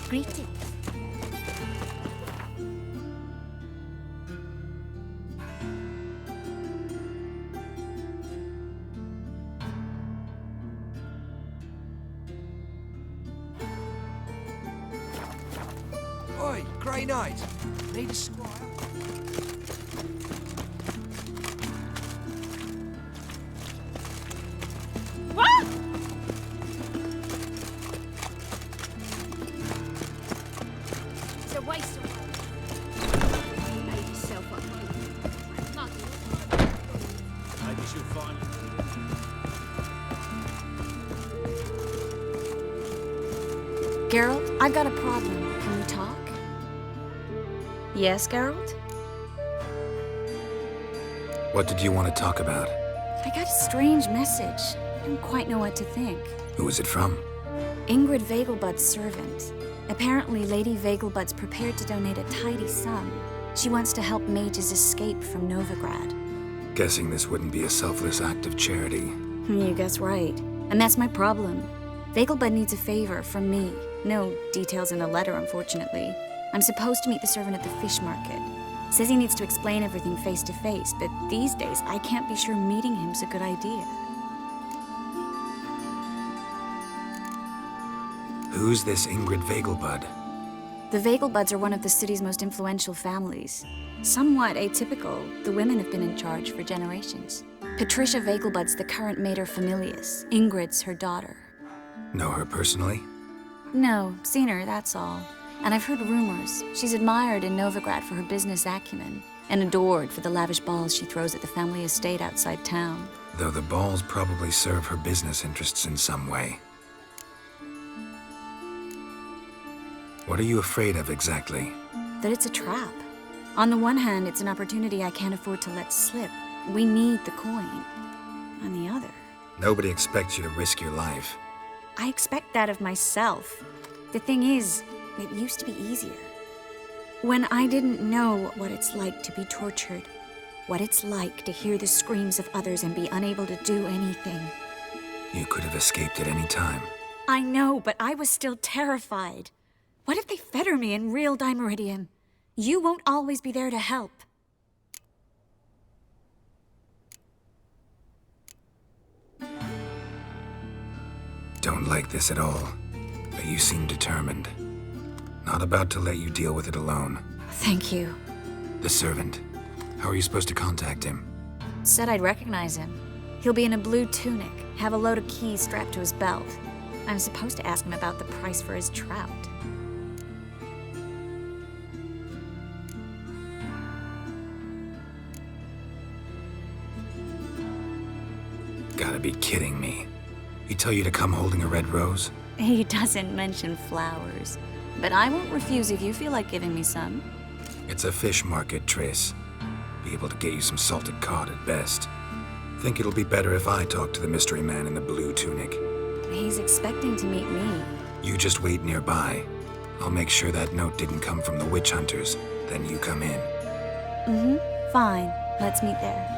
Greetings. Oi, Grey Knight. Need a squire? What? It's a waste of time. Made yourself up. Maybe she'll find Geralt, I've got a problem. Can we talk? Yes, Geralt? What did you want to talk about? I got a strange message. I don't quite know what to think. Who was it from? Ingrid Vegelbud's servant. Apparently, Lady Vegelbud's prepared to donate a tidy sum. She wants to help mages escape from Novigrad. Guessing this wouldn't be a selfless act of charity. You guess right. And that's my problem. Vegelbud needs a favor from me. No details in the letter, unfortunately. I'm supposed to meet the servant at the fish market. Says he needs to explain everything face to face, but these days I can't be sure meeting him's a good idea. Who's this Ingrid Vegelbud? The Vegelbuds are one of the city's most influential families. Somewhat atypical, the women have been in charge for generations. Patricia Vegelbud's the current mater familias. Ingrid's her daughter. Know her personally? No, seen her, that's all. And I've heard rumors. She's admired in Novigrad for her business acumen, and adored for the lavish balls she throws at the family estate outside town. Though the balls probably serve her business interests in some way. What are you afraid of exactly? That it's a trap. On the one hand, it's an opportunity I can't afford to let slip. We need the coin. On the other... Nobody expects you to risk your life. I expect that of myself. The thing is, it used to be easier. When I didn't know what it's like to be tortured, what it's like to hear the screams of others and be unable to do anything. You could have escaped at any time. I know, but I was still terrified. What if they fetter me in real Dimeridium? You won't always be there to help. Don't like this at all, but you seem determined. Not about to let you deal with it alone. Thank you. The servant. How are you supposed to contact him? Said I'd recognize him. He'll be in a blue tunic, have a load of keys strapped to his belt. I'm supposed to ask him about the price for his trout. Gotta be kidding me. He tell you to come holding a red rose? He doesn't mention flowers, but I won't refuse if you feel like giving me some. It's a fish market, Triss. Be able to get you some salted cod at best. Think it'll be better if I talk to the mystery man in the blue tunic. He's expecting to meet me. You just wait nearby. I'll make sure that note didn't come from the witch hunters. Then you come in. Fine. Let's meet there.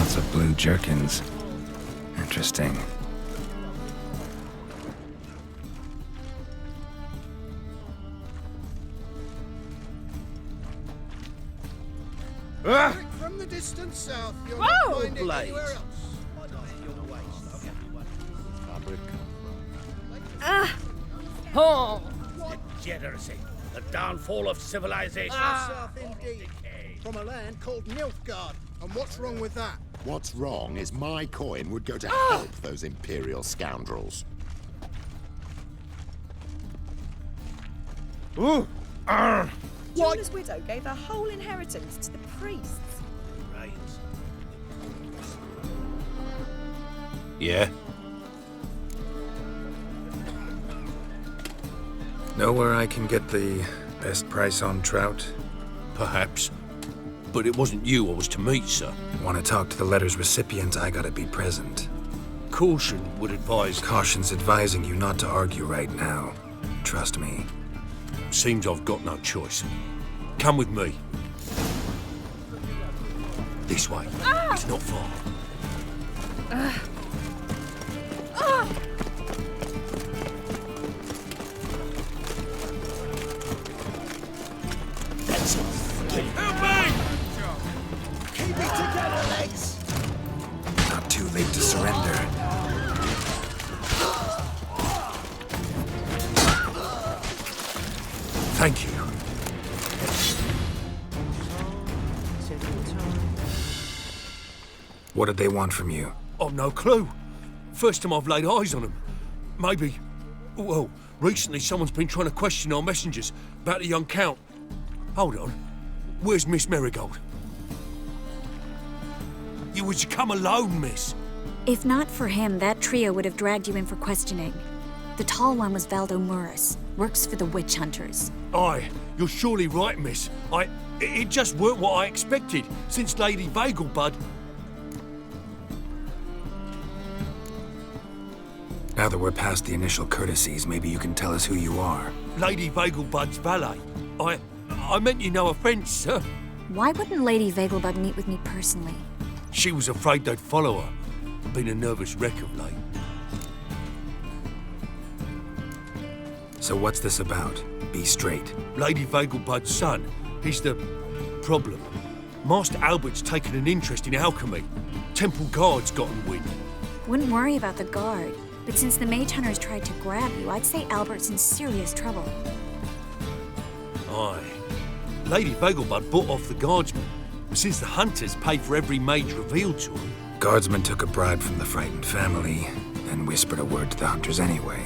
Lots of blue jerkins. Interesting. From the distant south, you'll Whoa! not find it Blades. anywhere else. Oh. Degeneracy. The downfall of civilization. South indeed. From a land called Nilfgaard. And what's wrong with that? What's wrong is my coin would go to help those Imperial scoundrels. Jonah's widow gave her whole inheritance to the priests. Rains. Yeah? Know where I can get the best price on trout? Perhaps. But it wasn't you I was to meet, sir. Want to talk to the letter's recipient, I gotta be present. Caution would advise... Caution's advising you not to argue right now. Trust me. Seems I've got no choice. Come with me. This way. It's not far. Not too late to surrender. Thank you. What did they want from you? I've no clue. First time I've laid eyes on them. Maybe... Well, recently someone's been trying to question our messengers about the young Count. Hold on. Where's Miss Marigold? You was to come alone, miss. If not for him, that trio would have dragged you in for questioning. The tall one was Valdo Murris, works for the witch hunters. Aye, you're surely right, miss. It just weren't what I expected, since Lady Vagelbud... Now that we're past the initial courtesies, maybe you can tell us who you are. Lady Vagelbud's valet. I meant you no offence, sir. Why wouldn't Lady Vagelbud meet with me personally? She was afraid they'd follow her. Been a nervous wreck of late. So what's this about? Be straight. Lady Vagelbud's son, he's the problem. Master Albert's taken an interest in alchemy. Temple Guard's gotten wind. Wouldn't worry about the guard, but since the mage hunters tried to grab you, I'd say Albert's in serious trouble. Aye. Lady Vagelbud bought off the guardsmen, since the hunters paid for every mage revealed to them. Guardsmen took a bribe from the frightened family, and whispered a word to the hunters anyway.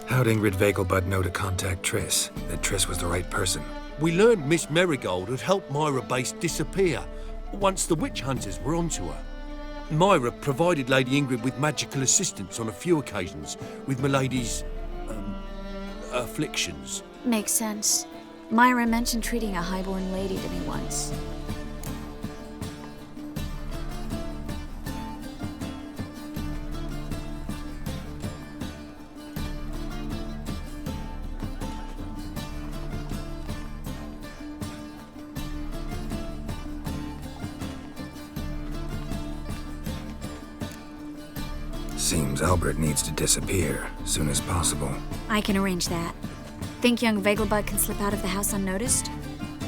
How'd Ingrid Vagelbud know to contact Triss? That Triss was the right person? We learned Miss Marigold had helped Myra Base disappear once the witch hunters were onto her. Myra provided Lady Ingrid with magical assistance on a few occasions with Milady's... afflictions. Makes sense. Myra mentioned treating a highborn lady to me once. Seems Albert needs to disappear soon as possible. I can arrange that. Think young Vagelbud can slip out of the house unnoticed?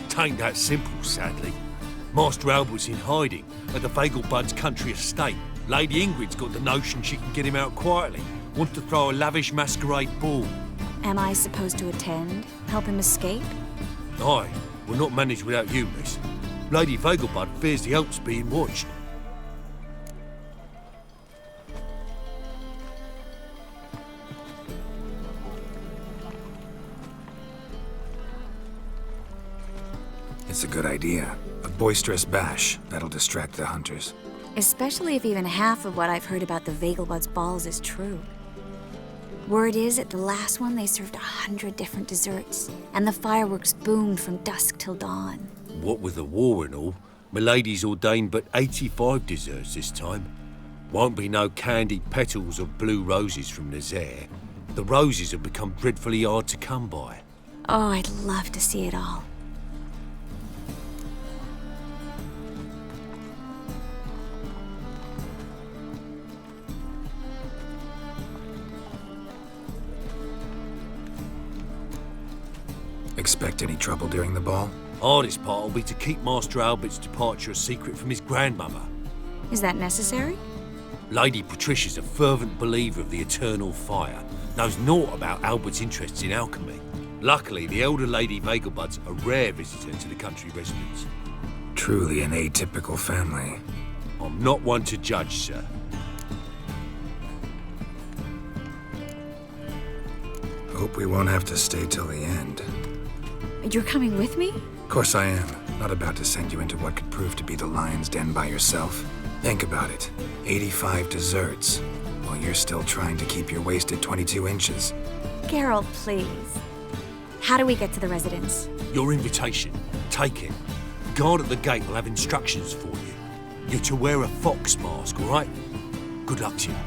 Tain't that simple, sadly. Master Albert's in hiding at the Vagelbud's country estate. Lady Ingrid's got the notion she can get him out quietly. Wants to throw a lavish masquerade ball. Am I supposed to attend? Help him escape? Aye, we'll not manage without you, miss. Lady Vagelbud fears the Alps being watched. It's a good idea. A boisterous bash. That'll distract the hunters. Especially if even half of what I've heard about the Vagelbud's balls is true. Word is, at the last one, they served 100 different desserts, and the fireworks boomed from dusk till dawn. What with the war and all, Milady's ordained but 85 desserts this time. Won't be no candied petals of blue roses from Nazaire. The roses have become dreadfully hard to come by. Oh, I'd love to see it all. Expect any trouble during the ball? Hardest part will be to keep Master Albert's departure a secret from his grandmother. Is that necessary? Lady Patricia's a fervent believer of the eternal fire, knows naught about Albert's interests in alchemy. Luckily, the elder Lady Vegelbud's a rare visitor to the country residence. Truly an atypical family. I'm not one to judge, sir. Hope we won't have to stay till the end. You're coming with me? Of course I am. Not about to send you into what could prove to be the lion's den by yourself. Think about it. 85 desserts, while you're still trying to keep your waist at 22 inches. Geralt, please. How do we get to the residence? Your invitation. Take it. Guard at the gate will have instructions for you. You're to wear a fox mask, all right? Good luck to you.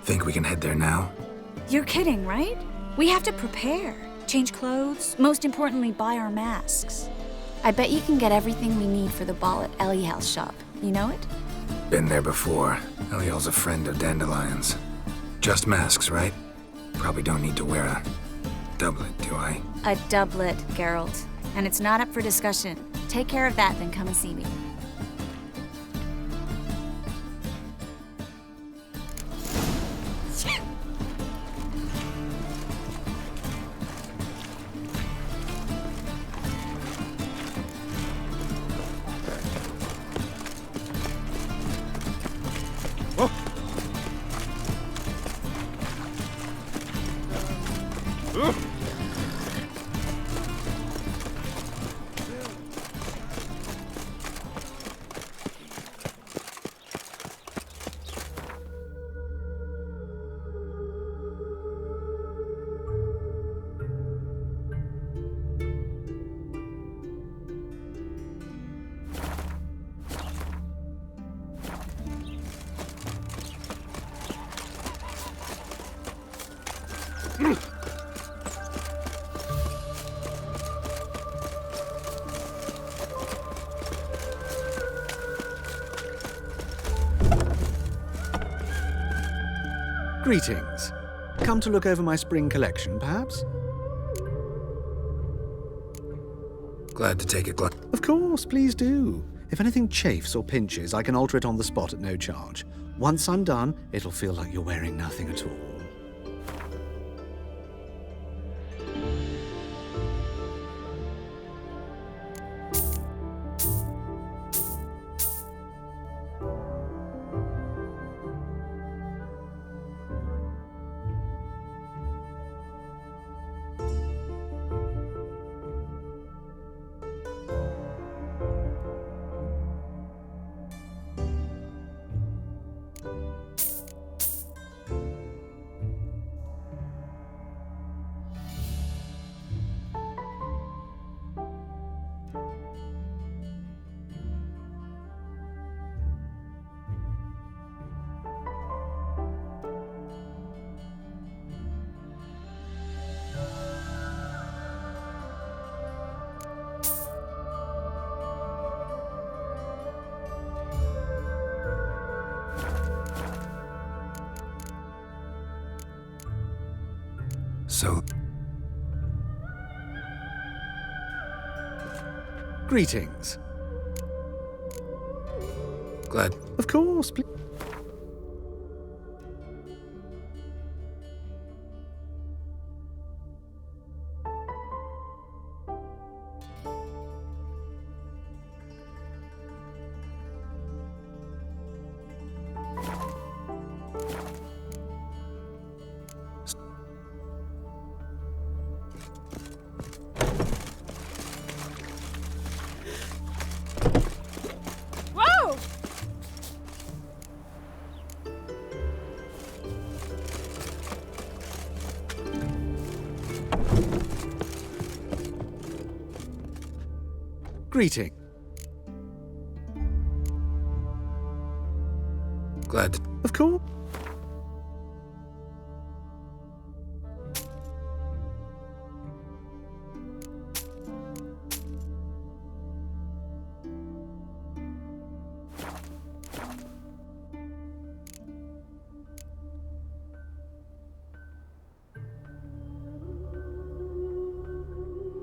Think we can head there now? You're kidding, right? We have to prepare. Change clothes, most importantly, buy our masks. I bet you can get everything we need for the ball at Eliel's shop. You know it? Been there before. Eliel's a friend of Dandelion's. Just masks, right? Probably don't need to wear a doublet, do I? A doublet, Geralt. And it's not up for discussion. Take care of that, then come and see me. Greetings. Come to look over my spring collection, perhaps? Glad to take a glance. Of course, please do. If anything chafes or pinches, I can alter it on the spot at no charge. Once I'm done, it'll feel like you're wearing nothing at all. So, Greetings. glad. Of course, please. Greeting. Glad to... Of course.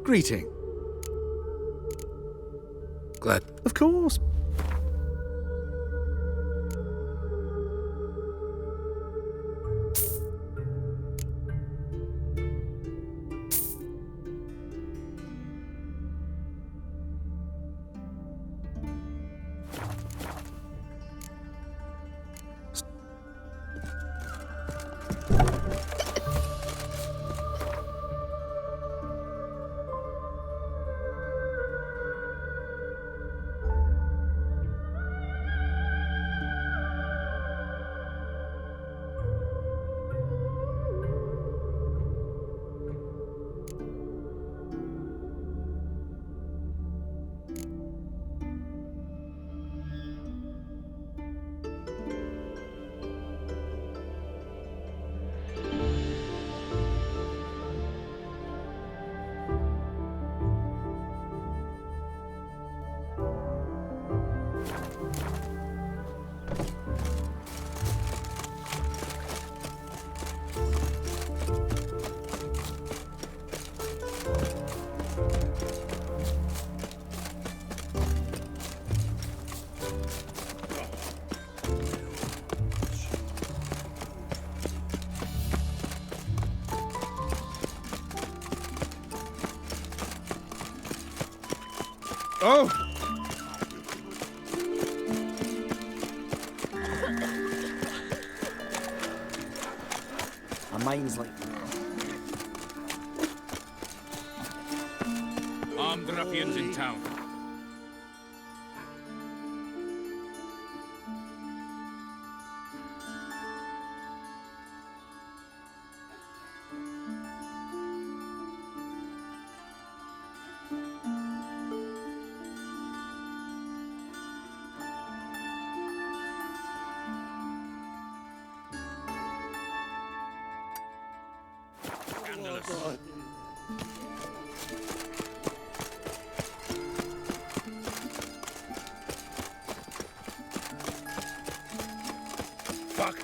Greeting. Glad... Of course. Oh! My mind's like... Armed ruffians in town. Fuck.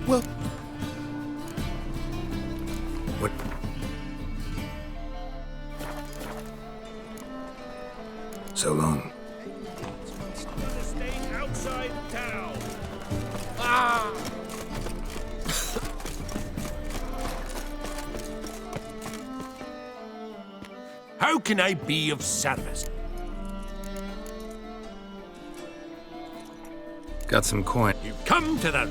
Well, What? So long. Stay outside town. How can I be of service? Got some coin. You've come to the...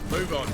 Move on.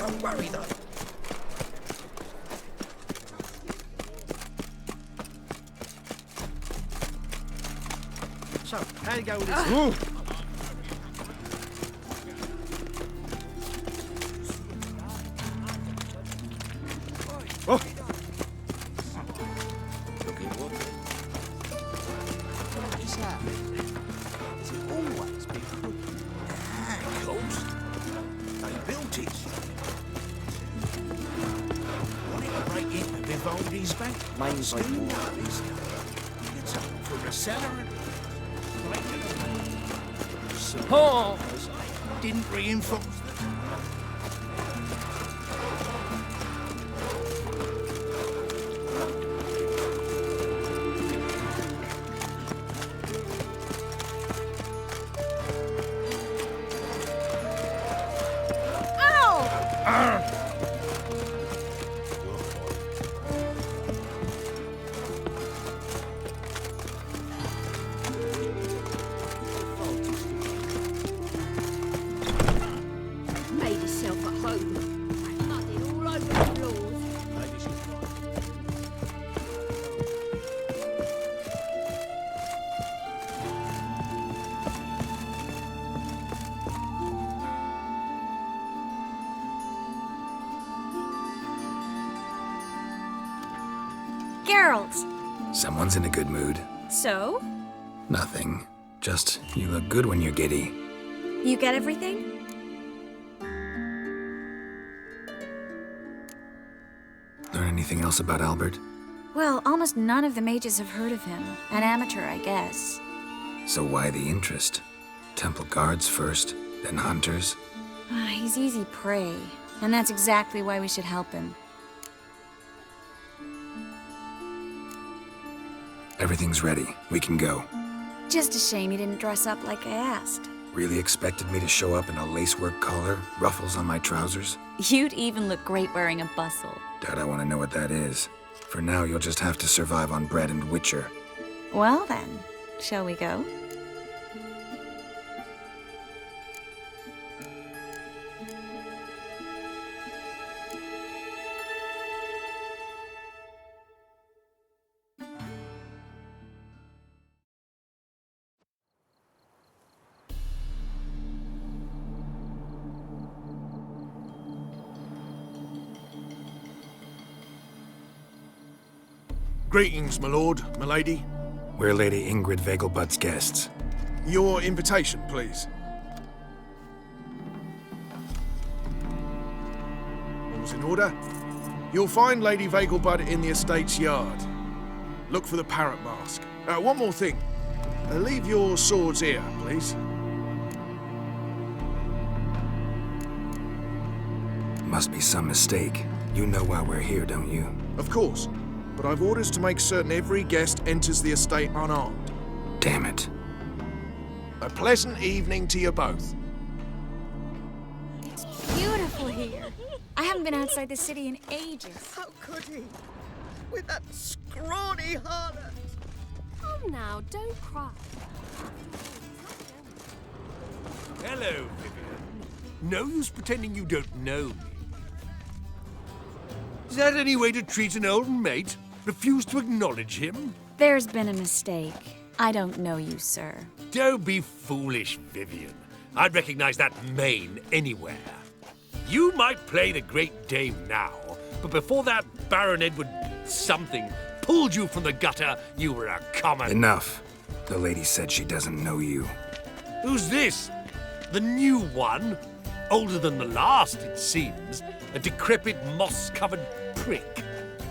Don't worry though. So, how you go with this? Oh. Look at what? What is that? Has it always been crooked? Ah, of course. They built it. Wanted to break into Vivaldi's bank. Main's like Steam water. this. It's up for a cellar and break it. Suppose didn't reinforce the... Made yourself at home. Muddy all over the floors. Geralt! Someone's in a good mood. So? Nothing. Just, you look good when you're giddy. You get everything? Learn anything else about Albert? Well, almost none of the mages have heard of him. An amateur, I guess. So why the interest? Temple guards first, then hunters? He's easy prey, and that's exactly why we should help him. Everything's ready. We can go. Just a shame you didn't dress up like I asked. Really expected me to show up in a lacework collar, ruffles on my trousers? You'd even look great wearing a bustle. Doubt I want to know what that is. For now, you'll just have to survive on bread and witcher. Well then, shall we go? Greetings, my lord, my lady. We're Lady Ingrid Vegelbud's guests. Your invitation, please. All's in order. You'll find Lady Vegelbud in the estate's yard. Look for the parrot mask. One more thing. Leave your swords here, please. Must be some mistake. You know why we're here, don't you? Of course. But I've orders to make certain every guest enters the estate unarmed. Damn it. A pleasant evening to you both. It's beautiful here. I haven't been outside the city in ages. How could he? With that scrawny harlot. Come now, don't cry. Hello, Vivian. No use pretending you don't know me. Is that any way to treat an old mate? Refuse to acknowledge him? There's been a mistake. I don't know you, sir. Don't be foolish, Vivian. I'd recognize that mane anywhere. You might play the great dame now, but before that Baron Edward something pulled you from the gutter, you were a common... Enough. The lady said she doesn't know you. Who's this? The new one? Older than the last, it seems. A decrepit, moss-covered prick.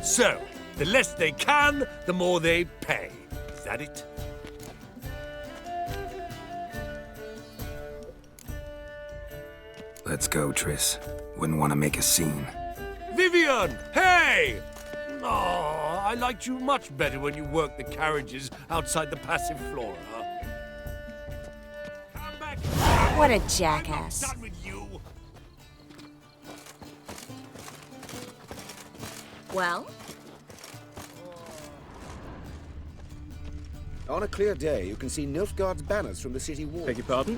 So, the less they can, the more they pay. Is that it? Let's go, Triss. Wouldn't want to make a scene. Vivian! Hey! Oh, I liked you much better when you worked the carriages outside the passive flora. Come back! What a I'm not jackass. done with you! Well? On a clear day, you can see Nilfgaard's banners from the city wall. Beg your pardon?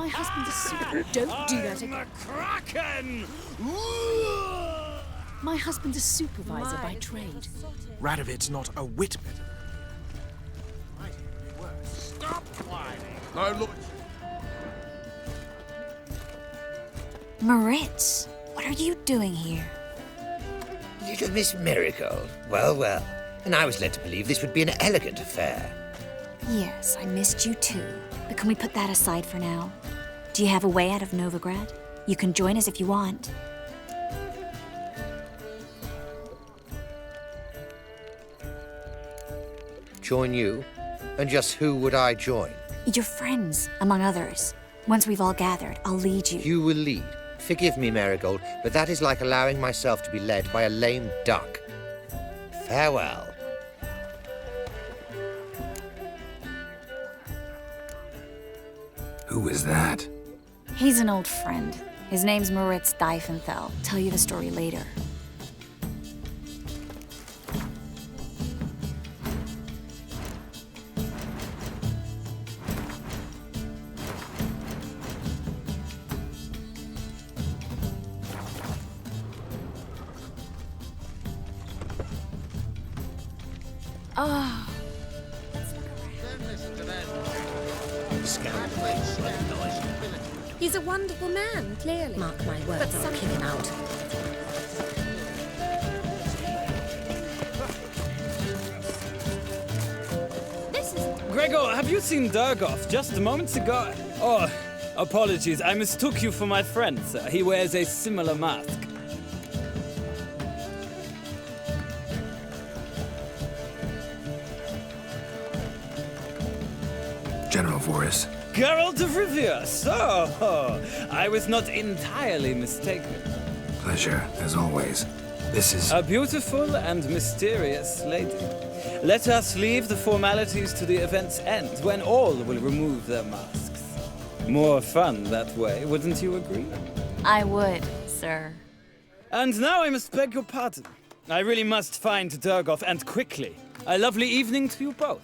My husband's a super... Don't do that again. Kraken! My husband's a supervisor by trade. Radovid's not a whit better. Might even be worse. Stop whining. No, look. Moritz, what are you doing here? Little Miss Miracle. Well, well. And I was led to believe this would be an elegant affair. Yes, I missed you too. But can we put that aside for now? Do you have a way out of Novigrad? You can join us if you want. Join you? And just who would I join? Your friends, among others. Once we've all gathered, I'll lead you. You will lead. Forgive me, Marigold, but that is like allowing myself to be led by a lame duck. Farewell. Who is that? He's an old friend. His name's Moritz Diefenthal. Tell you the story later. Oh. Don't listen to that. He's a wonderful man, clearly. Mark my words, But I'll some- kick him out. This is... Gregor, have you seen Durgoff just moments ago? Oh, apologies. I mistook you for my friend, sir. He wears a similar mask. General Voris. Geralt of Rivia, so I was not entirely mistaken. Pleasure, as always. This is... A beautiful and mysterious lady. Let us leave the formalities to the event's end, when all will remove their masks. More fun that way, wouldn't you agree? I would, sir. And now I must beg your pardon. I really must find Durgoff, and quickly. A lovely evening to you both.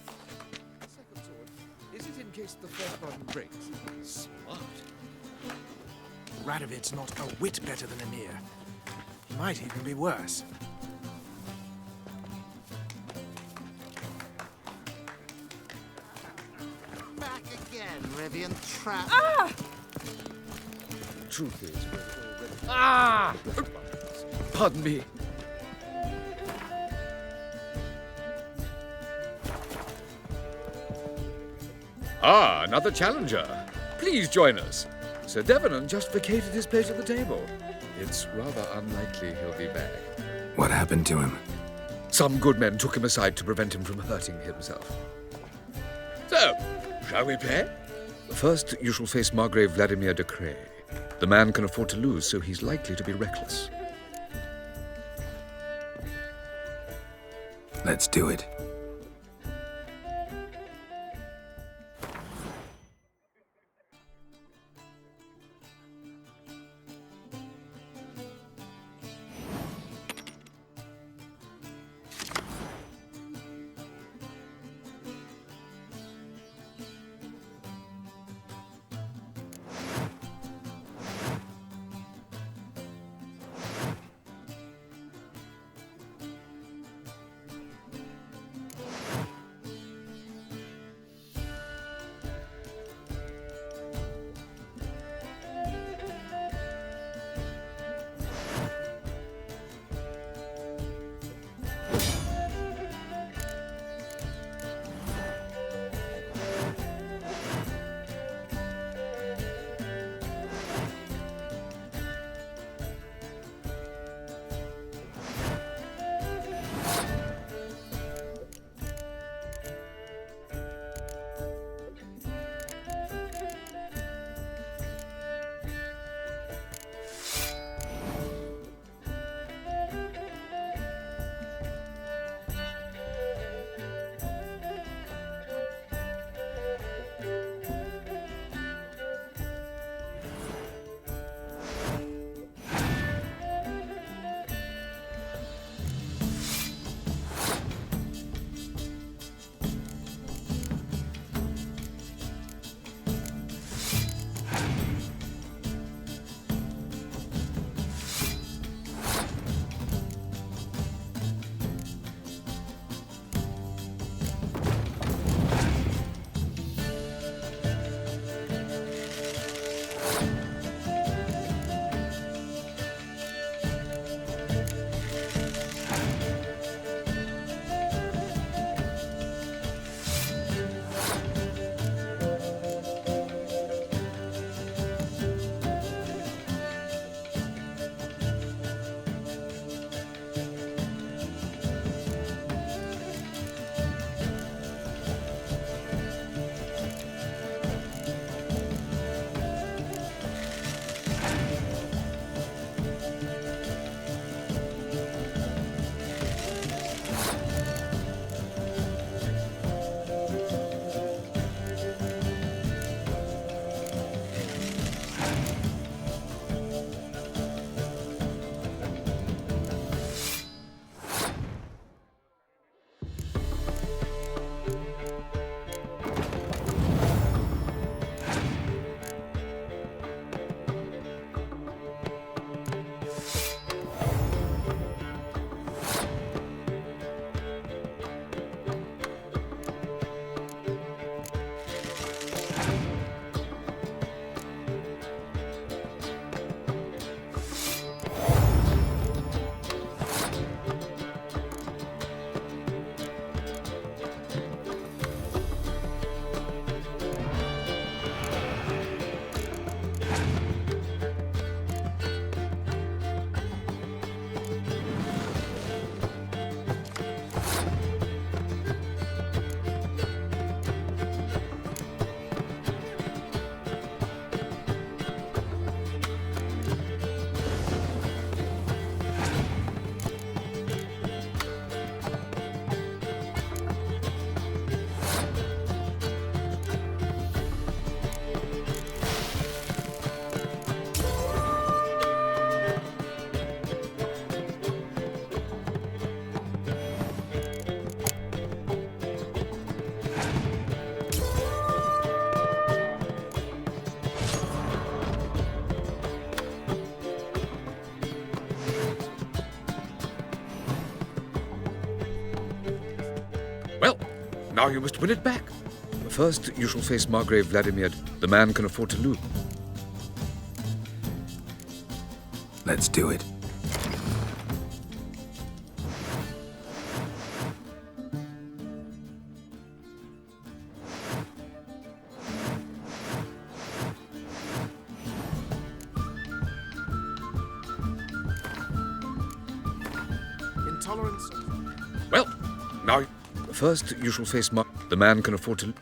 Second sword. Is it in case the first button breaks? Smart. Radovid's not a whit better than Emir. Might even be worse. Back again, Rivian trap. Ah! Truth is, we're already... Ah! Pardon me. Ah, another challenger. Please join us. Sir Devenant just vacated his place at the table. It's rather unlikely he'll be back. What happened to him? Some good men took him aside to prevent him from hurting himself. So, shall we play? First, you shall face Margrave Vladimir de Cray. The man can afford to lose, so he's likely to be reckless. Let's do it. Now you must win it back. First, you shall face Margrave Vladimir. The man can afford to lose. Let's do it. Intolerance. Well, now... First, you shall face the man can afford to...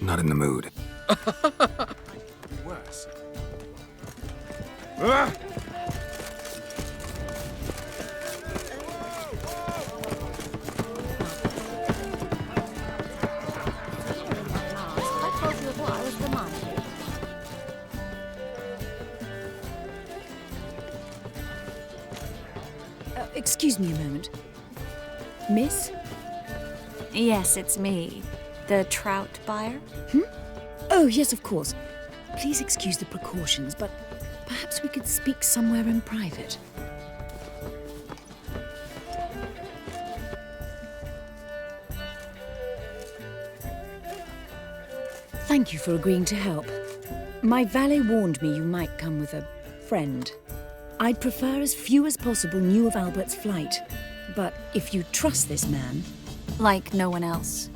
Not in the mood. Worse. Excuse me a moment. Miss? Yes, it's me. The trout buyer? Oh, yes, of course. Please excuse the precautions, but perhaps we could speak somewhere in private. Thank you for agreeing to help. My valet warned me you might come with a friend. I'd prefer as few as possible knew of Albert's flight, but if you trust this man... Like no one else.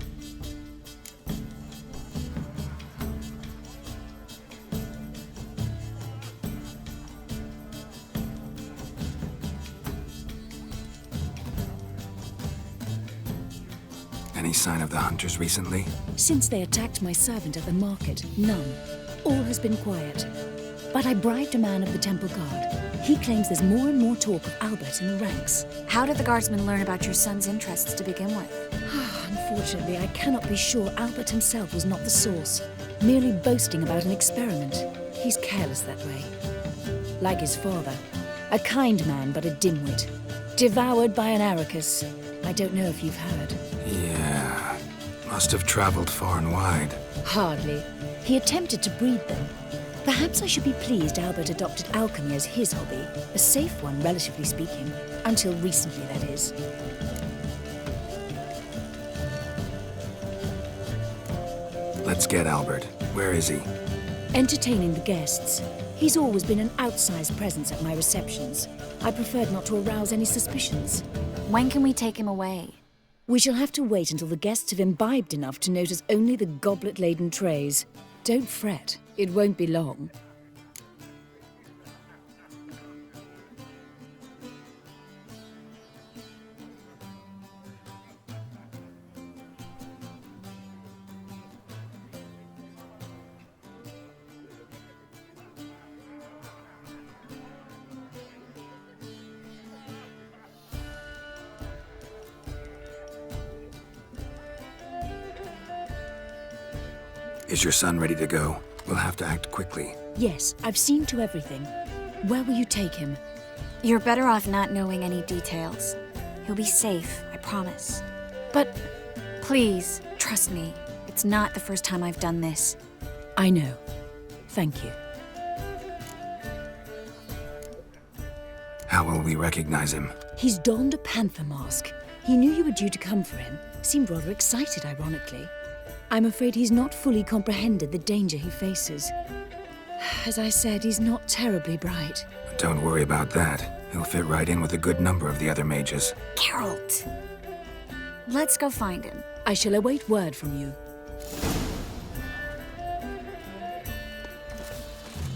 Any sign of the hunters recently? Since they attacked my servant at the market, none. All has been quiet. But I bribed a man of the Temple Guard. He claims there's more and more talk of Albert in the ranks. How did the guardsmen learn about your son's interests to begin with? Unfortunately, I cannot be sure Albert himself was not the source, merely boasting about an experiment. He's careless that way. Like his father. A kind man, but a dimwit. Devoured by an Aorus. I don't know if you've heard. Yeah. Must have traveled far and wide. Hardly. He attempted to breed them. Perhaps I should be pleased Albert adopted alchemy as his hobby. A safe one, relatively speaking. Until recently, that is. Let's get Albert. Where is he? Entertaining the guests. He's always been an outsized presence at my receptions. I preferred not to arouse any suspicions. When can we take him away? We shall have to wait until the guests have imbibed enough to notice only the goblet-laden trays. Don't fret. It won't be long. Is your son ready to go? We'll have to act quickly. Yes, I've seen to everything. Where will you take him? You're better off not knowing any details. He'll be safe, I promise. But... Please, trust me. It's not the first time I've done this. I know. Thank you. How will we recognize him? He's donned a panther mask. He knew you were due to come for him. Seemed rather excited, ironically. I'm afraid he's not fully comprehended the danger he faces. As I said, he's not terribly bright. Don't worry about that. He'll fit right in with a good number of the other mages. Geralt! Let's go find him. I shall await word from you.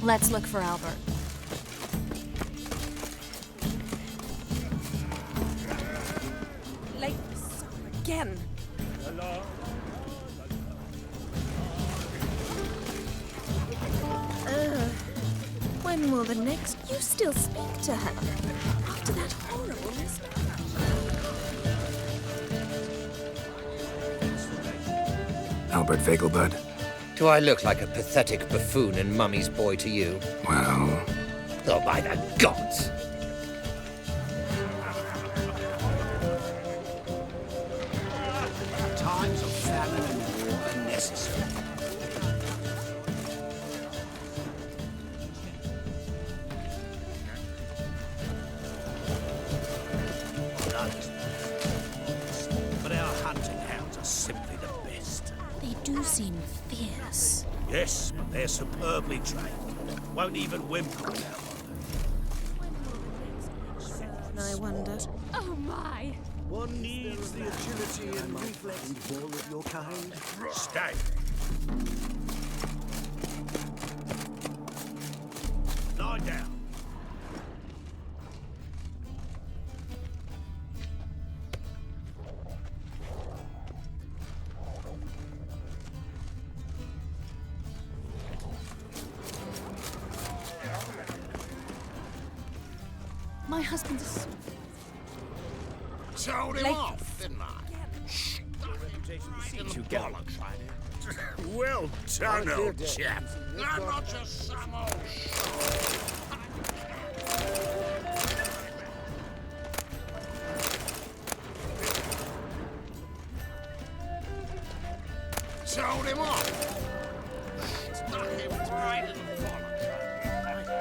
Let's look for Albert. Late for supper again. When will the next... You still speak to her? After that horrible mistake? Albert Vegelbud? Do I look like a pathetic buffoon and Mummy's boy to you? Well... Oh, by the gods! Times of famine and war are necessary. But our hunting ridiculous. Yes, but they're superbly trained. Won't even whimper about I wonder. Oh my! One needs the agility and reflex of all of your kind. Stay. Lie down. My husband's a... Told him Like- off, didn't I? You bollocks. Well done, Clear old deck. chap. I'm not just some old Told him off. Stuck him right in the bollocks.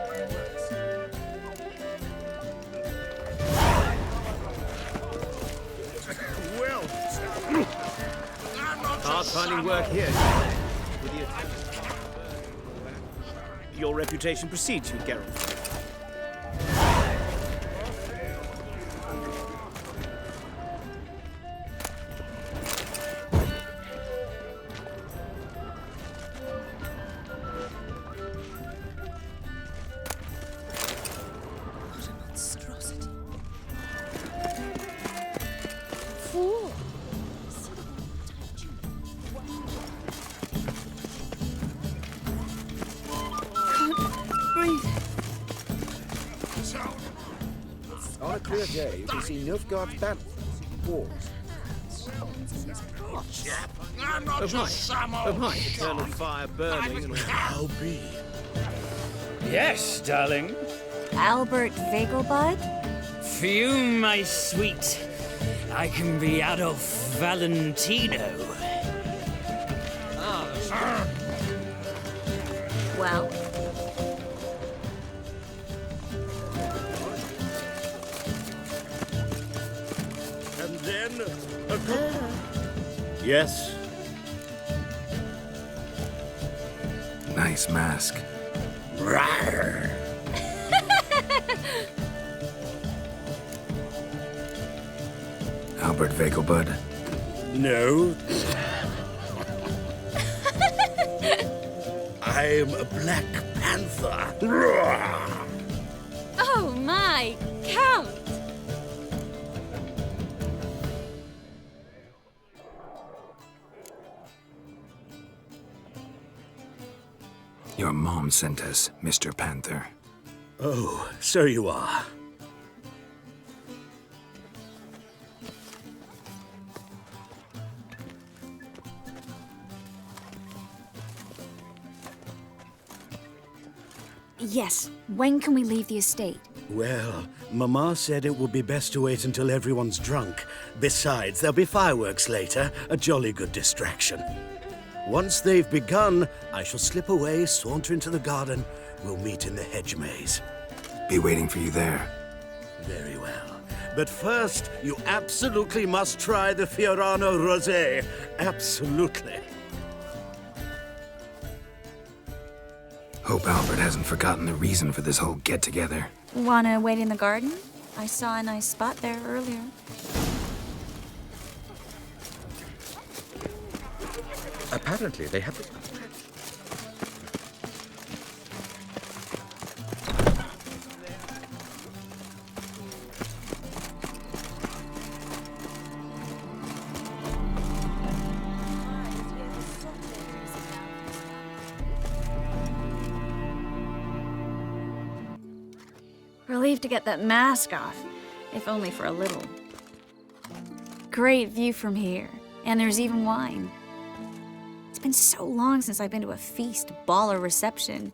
Well done. I'm not Hard just finding some work old- here. With your reputation precedes you, Geralt. What a monstrosity. Fool! Breathe. On a clear day, you can see Nilfgaard's banner. Wars. Chap, I'm not Oh, just right. some Oh, old right. Eternal fire burning and all. How be? Yes, darling. Albert Vegelbud? For you, my sweet, I can be Adolf Valentino. Well, And then a good... Yes. Nice mask. Rawr. Albert Vegelbud. No. I'm a Black Panther. Rawr. Oh my! Count! Your mom sent us, Mr. Panther. Oh, so you are. yes. When can we leave the estate? Well, Mama said it would be best to wait until everyone's drunk. Besides, there'll be fireworks later, a jolly good distraction. Once they've begun, I shall slip away, saunter into the garden. We'll meet in the hedge maze. Be waiting for you there. Very well. But first, you absolutely must try the Fiorano Rosé. Absolutely. Hope Albert hasn't forgotten the reason for this whole get-together. Wanna wait in the garden? I saw a nice spot there earlier. Apparently, they have... Relieved to get that mask off, if only for a little. Great view from here, and there's even wine. It's been so long since I've been to a feast, ball, or reception.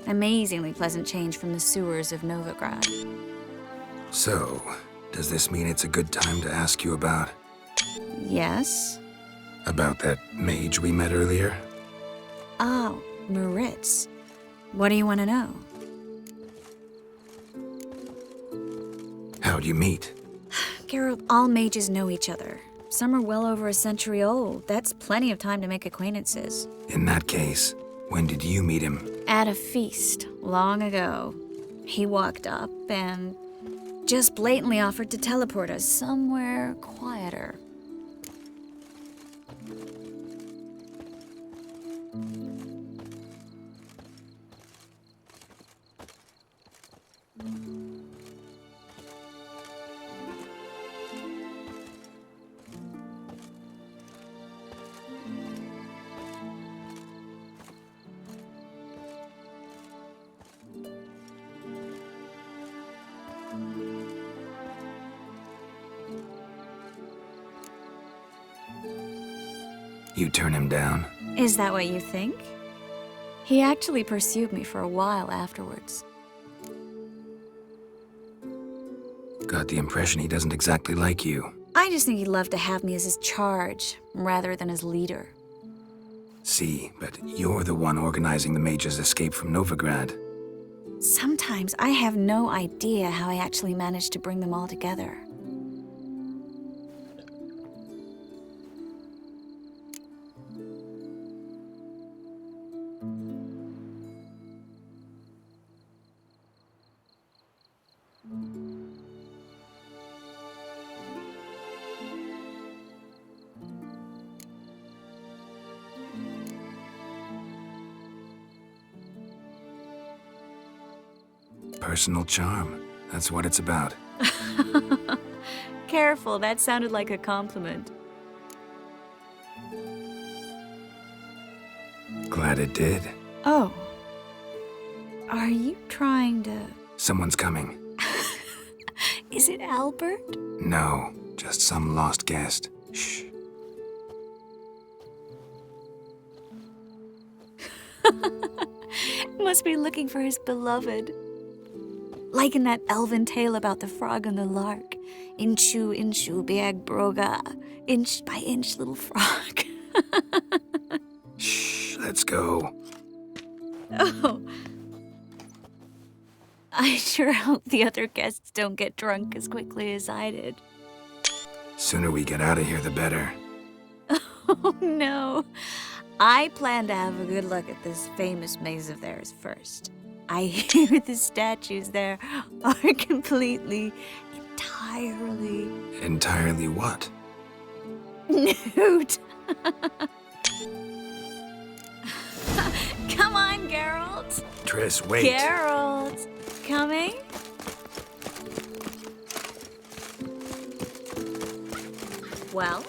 Amazingly pleasant change from the sewers of Novigrad. So, does this mean it's a good time to ask you about... Yes? about that mage we met earlier? Oh, Maritz. What do you want to know? How'd you meet? Geralt, all mages know each other. Some are well over a century old. That's plenty of time to make acquaintances. In that case, when did you meet him? At a feast, long ago. He walked up and just blatantly offered to teleport us somewhere quieter. You turn him down? Is that what you think? He actually pursued me for a while afterwards. Got the impression he doesn't exactly like you. I just think he'd love to have me as his charge, rather than his leader. See, but you're the one organizing the mage's escape from Novigrad. Sometimes I have no idea how I actually managed to bring them all together. Personal charm. That's what it's about. Careful, that sounded like a compliment. Glad it did. Oh. Are you trying to... Someone's coming. Is it Albert? No, just some lost guest. Shh. Must be looking for his beloved. Like in that elven tale about the frog and the lark. Inchu, inchu, biag broga. Inch by inch, little frog. Shh, let's go. Oh. I sure hope the other guests don't get drunk as quickly as I did. Sooner we get out of here, the better. Oh, no. I plan to have a good look at this famous maze of theirs first. I hear the statues there are entirely... Entirely what? Nude. Come on, Geralt. Triss, wait. Geralt, coming? Well?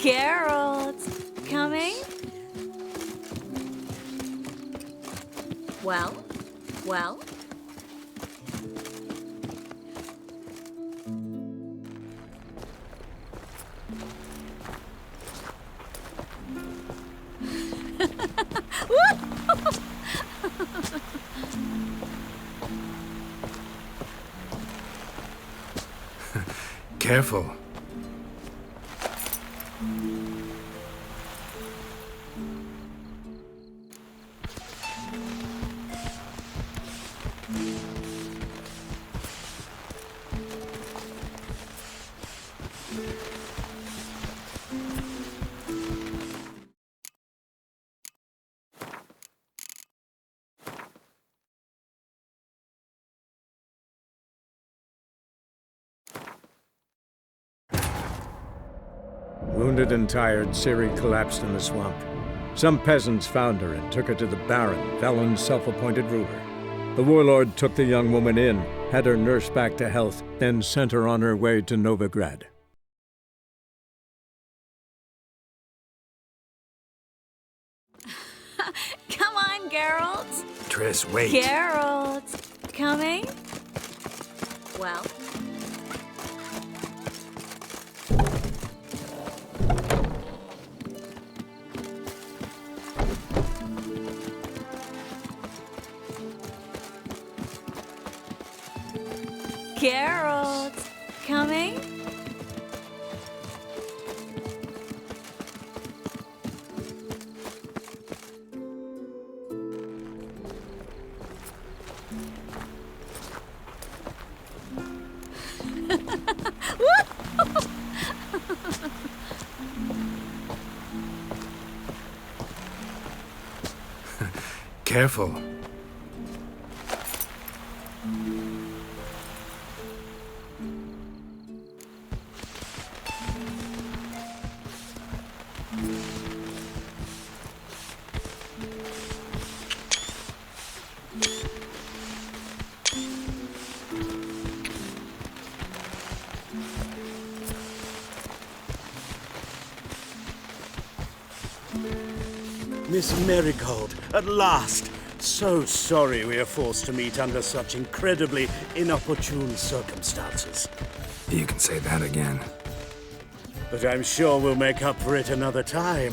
Geralt, coming? Well? Well? Careful. Wounded and tired, Ciri collapsed in the swamp. Some peasants found her and took her to the Baron, Valen's self-appointed ruler. The warlord took the young woman in, had her nursed back to health, then sent her on her way to Novigrad. Come on, Geralt. Triss, wait. Geralt, coming? Well? Geralt, coming? Careful. Miss Marigold, at last! So sorry we are forced to meet under such incredibly inopportune circumstances. You can say that again. But I'm sure we'll make up for it another time.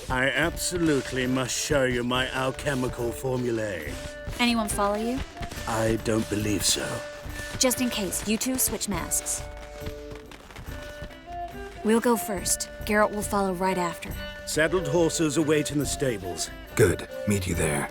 I absolutely must show you my alchemical formulae. Anyone follow you? I don't believe so. Just in case, you two switch masks. We'll go first. Garrett will follow right after. Saddled horses await in the stables. Good. Meet you there.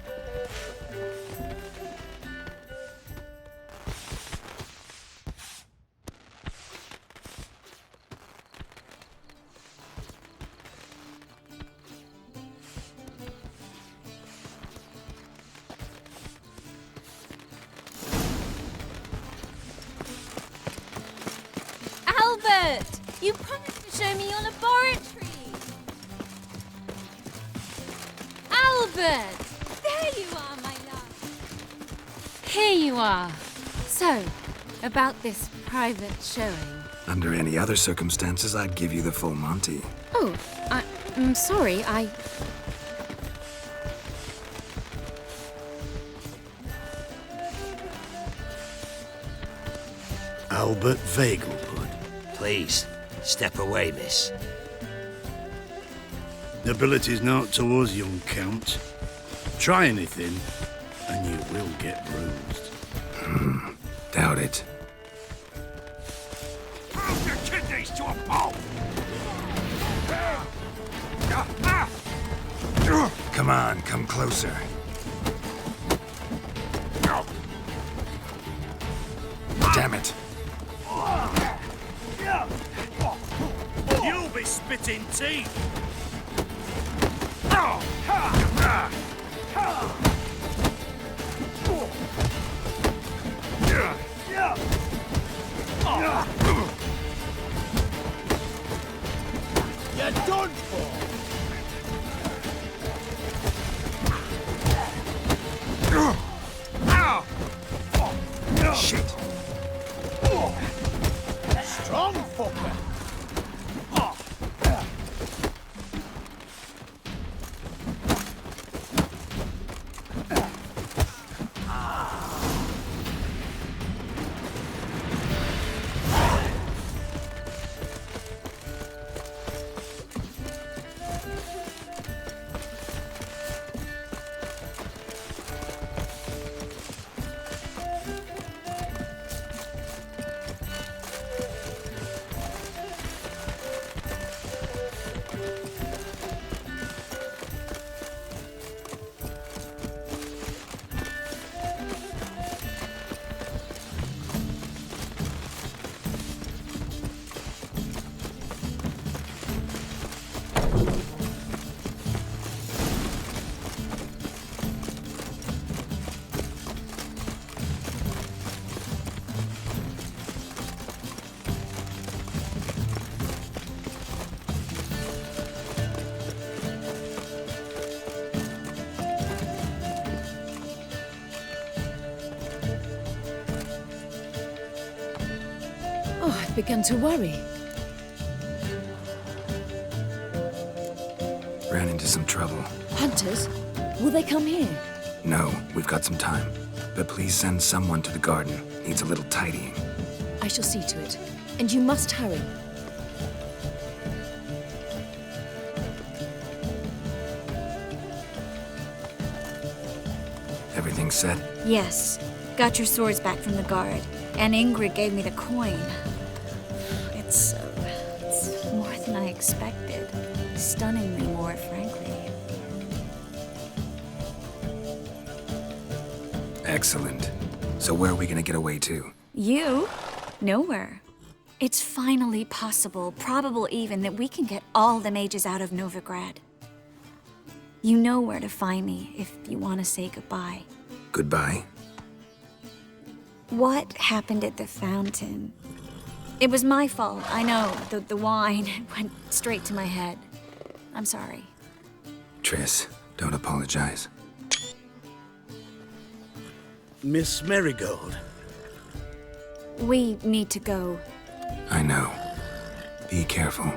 Albert! You promised to show me your laboratory! Albert! There you are, my love! Here you are. So, about this private showing. Under any other circumstances, I'd give you the full Monty. Oh, I'm sorry, Albert Vegelbud. Please, step away, miss. Nobility's not towards young Count. Try anything, and you will get bruised. Doubt it. Prove your kidneys to a pulp! Come on, come closer. Damn it. You'll be spitting teeth! You're done for! Shit. Strong fucker! Oh, I've begun to worry. Ran into some trouble. Hunters? Will they come here? No, we've got some time. But please send someone to the garden. Needs a little tidying. I shall see to it. And you must hurry. Everything set? Yes. Got your swords back from the guard. And Ingrid gave me the coin. It's more than I expected. Stunningly more, frankly. Excellent. So where are we gonna get away to? You? Nowhere. It's finally possible, probable even, that we can get all the mages out of Novigrad. You know where to find me if you want to say goodbye. Goodbye? What happened at the fountain? It was my fault, I know. The wine went straight to my head. I'm sorry. Triss, don't apologize. Miss Marigold. We need to go. I know. Be careful.